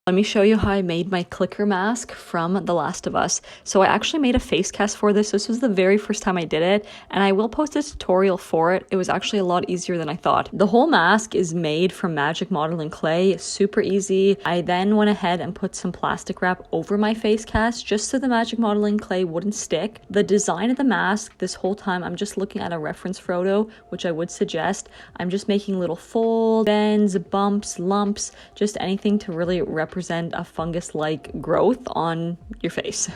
Let me show you how I made my clicker mask from The Last of Us. So I actually made a face cast for this. This was the very first time I did it, and I will post a tutorial for it. It was actually a lot easier than I thought. The whole mask is made from magic modeling clay, super easy. I then went ahead and put some plastic wrap over my face cast just so the magic modeling clay wouldn't stick. The design of the mask, this whole time I'm just looking at a reference photo, which I would suggest. I'm just making little folds, bends, bumps, lumps, just anything to really represent a fungus-like growth on your face.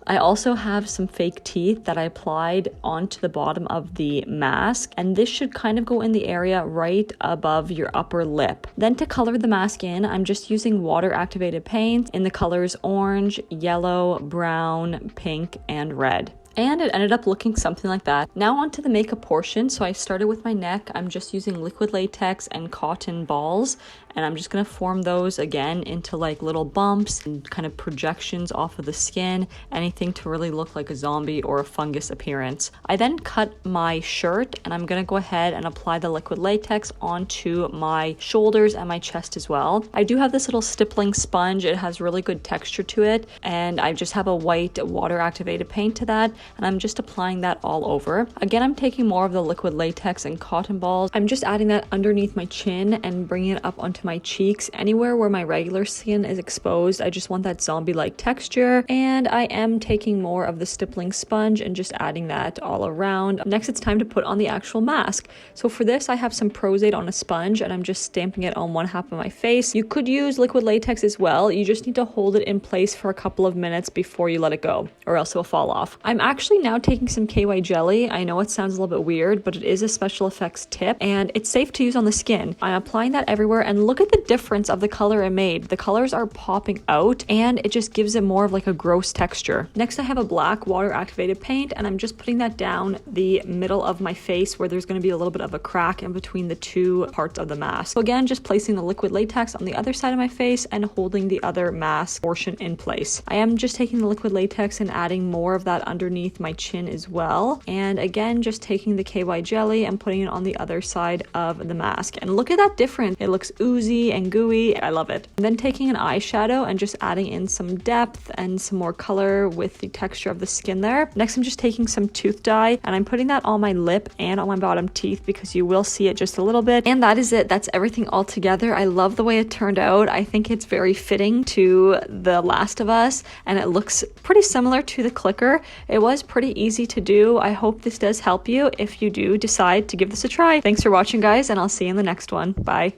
I also have some fake teeth that I applied onto the bottom of the mask, and this should kind of go in the area right above your upper lip. Then to color the mask in, I'm just using water activated paint in the colors orange, yellow, brown, pink, and red. And it ended up looking something like that. Now onto the makeup portion. So I started with my neck. I'm just using liquid latex and cotton balls, and I'm just gonna form those again into like little bumps and kind of projections off of the skin, anything to really look like a zombie or a fungus appearance. I then cut my shirt, and I'm gonna go ahead and apply the liquid latex onto my shoulders and my chest as well. I do have this little stippling sponge. It has really good texture to it, and I just have a white water activated paint to that, and I'm just applying that all over. Again, I'm taking more of the liquid latex and cotton balls. I'm just adding that underneath my chin and bringing it up onto my cheeks. Anywhere where my regular skin is exposed, I just want that zombie-like texture. And I am taking more of the stippling sponge and just adding that all around. Next, it's time to put on the actual mask. So for this, I have some prosaide on a sponge, and I'm just stamping it on one half of my face. You could use liquid latex as well. You just need to hold it in place for a couple of minutes before you let it go, or else it will fall off. I'm actually now taking some KY jelly. I know it sounds a little bit weird, but it is a special effects tip, and it's safe to use on the skin. I'm applying that everywhere, and look at the difference of the color it made. The colors are popping out, and it just gives it more of like a gross texture. Next, I have a black water activated paint, and I'm just putting that down the middle of my face where there's going to be a little bit of a crack in between the two parts of the mask. So again, just placing the liquid latex on the other side of my face and holding the other mask portion in place. I am just taking the liquid latex and adding more of that underneath my chin as well, and again just taking the KY jelly and putting it on the other side of the mask, and look at that difference. It looks oozy and gooey. I love it. And then taking an eyeshadow and just adding in some depth and some more color with the texture of the skin there. Next, I'm just taking some tooth dye, and I'm putting that on my lip and on my bottom teeth because you will see it just a little bit. And that is it. That's everything all together. I love the way it turned out. I think it's very fitting to The Last of Us, and it looks pretty similar to the clicker. It was pretty easy to do. I hope this does help you if you do decide to give this a try. Thanks for watching, guys, and I'll see you in the next one. Bye.